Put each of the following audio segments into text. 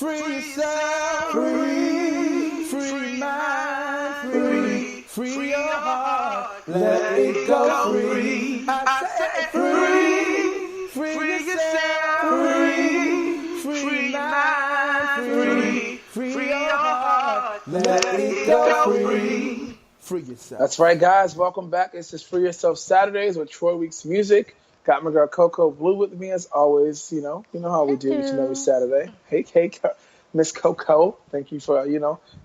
Free yourself, free mind, free your heart, let it go free. I said free yourself, free mind, free your heart, let it go free. Free yourself. That's right, guys. Welcome back. This is Free Yourself Saturdays with Troy Weeks Music. Got my girl Coco Blue with me as always. You know how we do each and every Saturday. Hey, Miss Coco. Thank you for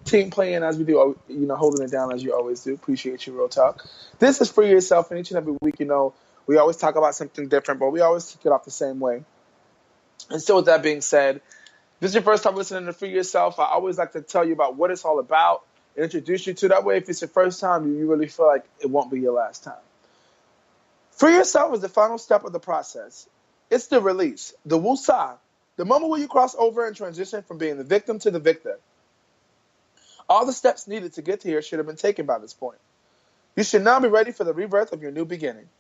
team playing as we do. Holding it down as you always do. Appreciate you, real talk. This is Free Yourself, and each and every week, we always talk about something different, but we always kick it off the same way. And so, with that being said, if this is your first time listening to Free Yourself, I always like to tell you about what it's all about. Introduce you to that way. If it's your first time, you really feel like it won't be your last time. Free yourself is the final step of the process. It's the release, the woosah, the moment where you cross over and transition from being the victim to the victor. All the steps needed to get here should have been taken by this point. You should now be ready for the rebirth of your new beginning.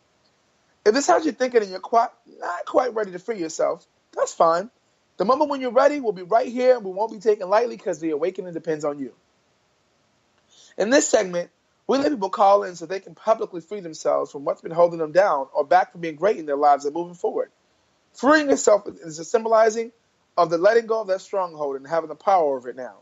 If this has you thinking and you're not quite ready to free yourself, that's fine. The moment when you're ready will be right here, and we won't be taken lightly because the awakening depends on you. In this segment, we let people call in so they can publicly free themselves from what's been holding them down or back from being great in their lives and moving forward. Freeing yourself is a symbolizing of the letting go of that stronghold and having the power over it now.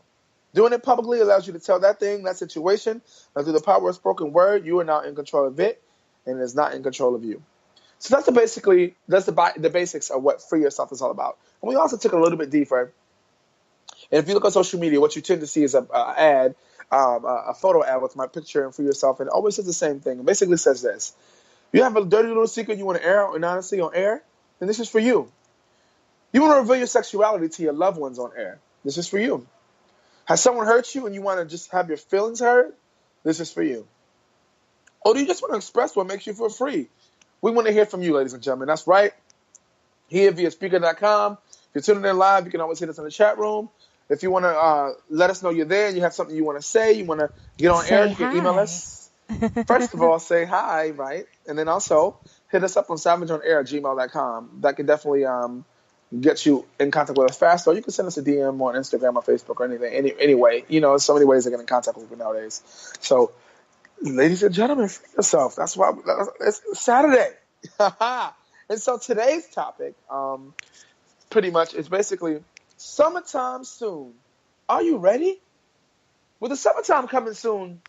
Doing it publicly allows you to tell that thing, that situation, that through the power of spoken word, you are now in control of it, and it is not in control of you. So that's the basics of what free yourself is all about. And we also took it a little bit deeper. And if you look on social media, what you tend to see is a photo ad with my picture and free yourself, and it always says the same thing. It basically says this: you have a dirty little secret you want to air, and honestly on air, then this is for you. You want to reveal your sexuality to your loved ones on air, this is for you. Has someone hurt you and you want to just have your feelings hurt, this is for you. Or do you just want to express what makes you feel free? We want to hear from you, ladies and gentlemen. That's right. Here via Spreaker.com. If you're tuning in live, you can always hit us in the chat room. If you want to let us know you're there and you have something you want to say, you want to get on air, you can email us. First of all, say hi, right? And then also hit us up on savageonair@gmail.com. That can definitely get you in contact with us faster. Or you can send us a DM on Instagram or Facebook or anything. Anyway, there's so many ways to get in contact with people nowadays. So, ladies and gentlemen, free yourself. That's why it's Saturday. And so today's topic, pretty much, is basically summertime soon. Are you ready? With the summertime coming soon,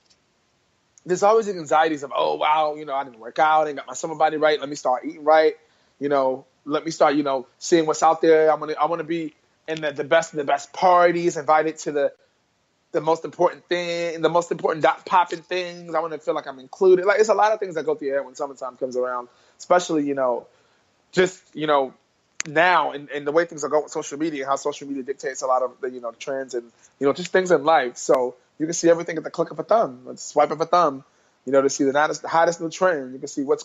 there's always the anxieties of, oh, wow, I didn't work out, I didn't got my summer body right, let me start eating right, let me start, seeing what's out there. I want to be in the best of the best parties, invited to the most important thing, the most important popping things. I want to feel like I'm included. Like, it's a lot of things that go through your head when summertime comes around, especially, now and the way things are going with social media, how social media dictates a lot of the trends and just things in life. So you can see everything at the click of a thumb. Let's swipe of a thumb, to see the hottest new trend. You can see what's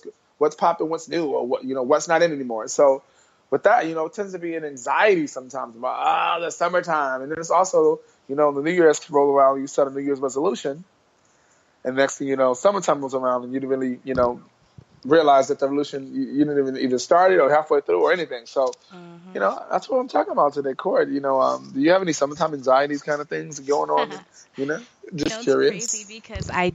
popping, what's new, or what's not in anymore. So with that, it tends to be an anxiety sometimes about the summertime, and then it's also the New Year's roll around. You set a New Year's resolution, and next thing you know, summertime goes around, and you didn't really realize that the revolution you didn't even either started or halfway through or anything. So, that's what I'm talking about today, Cord. Do you have any summertime anxieties kind of things going on? Just curious. It's crazy because I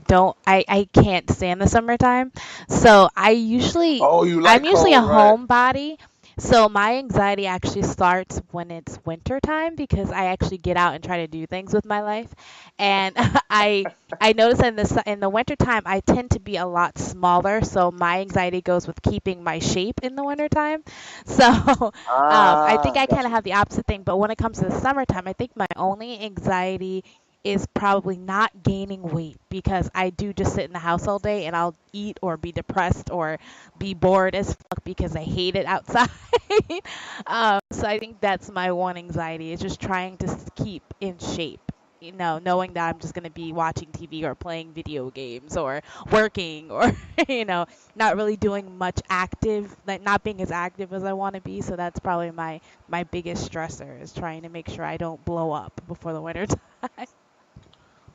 can't stand the summertime. So I'm usually a homebody. So my anxiety actually starts when it's winter time because I actually get out and try to do things with my life. And I notice in the winter time I tend to be a lot smaller, so my anxiety goes with keeping my shape in the winter time. So I think I kind of have the opposite thing. But when it comes to the summertime, I think my only anxiety is probably not gaining weight because I do just sit in the house all day and I'll eat or be depressed or be bored as fuck because I hate it outside. So I think that's my one anxiety is just trying to keep in shape. Knowing that I'm just going to be watching TV or playing video games or working or, not really doing much active, like not being as active as I want to be. So that's probably my biggest stressor is trying to make sure I don't blow up before the winter time.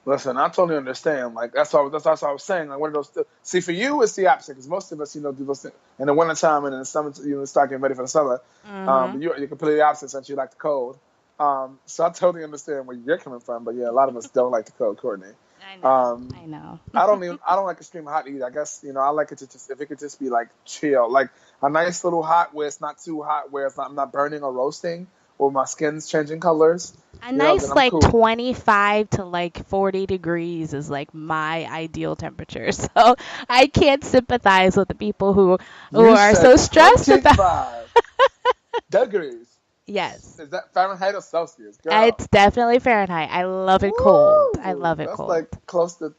Listen, I totally understand. Like that's what I was saying. Like one of those. See, for you, it's the opposite because most of us, do those things in the wintertime and in the summer. Start getting ready for the summer. You're completely opposite since you like the cold. So I totally understand where you're coming from, but yeah, a lot of us don't like the cold, Courtney. I know. I don't like extreme hot either. I guess, I like it to just, if it could just be like chill, like a nice little hot where it's not too hot, where I'm not burning or roasting, or my skin's changing colors. A nice like cool. 25 to like 40 degrees is like my ideal temperature. So I can't sympathize with the people who are so stressed about degrees. Yes. Is that Fahrenheit or Celsius? Girl. It's definitely Fahrenheit. I love it cold. I love it cold. That's like close to.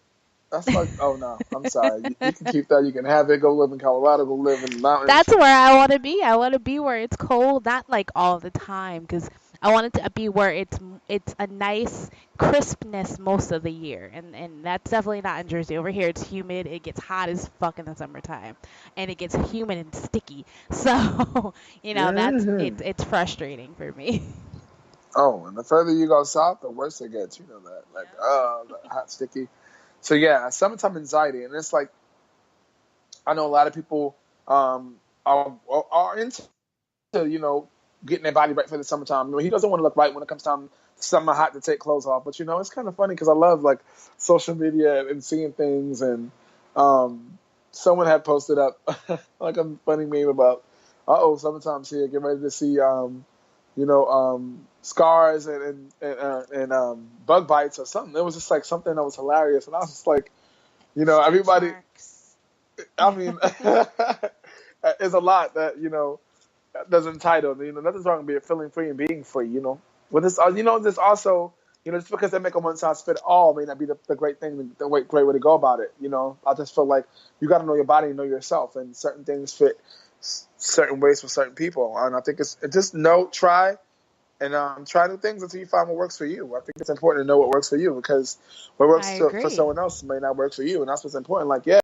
That's like, oh no, I'm sorry. You can keep that. You can have it. Go live in Colorado. Go live in the mountains. That's where I want to be. I want to be where it's cold, not like all the time, because I want it to be where it's a nice crispness most of the year, and that's definitely not in Jersey. Over here, it's humid. It gets hot as fuck in the summertime, and it gets humid and sticky. So that's it's frustrating for me. Oh, and the further you go south, the worse it gets. You know that, like hot, sticky. So yeah, summertime anxiety, and it's like I know a lot of people are into getting their body right for the summertime. He doesn't want to look right when it comes time summer hot to take clothes off, but it's kind of funny because I love like social media and seeing things, and someone had posted up like a funny meme about summertime's here, get ready to see scars and bug bites or something. It was just like something that was hilarious, and I was just like, everybody. I mean, it's a lot that that's entitled. Nothing's wrong with being feeling free and being free. But this, this also, just because they make a one size fit all may not be the great thing, the great way to go about it. I just feel like you got to know your body and know yourself, and certain things fit certain ways for certain people. And I think it's just try. And try new things until you find what works for you. I think it's important to know what works for you, because what works for someone else may not work for you, and that's what's important. Like, yeah,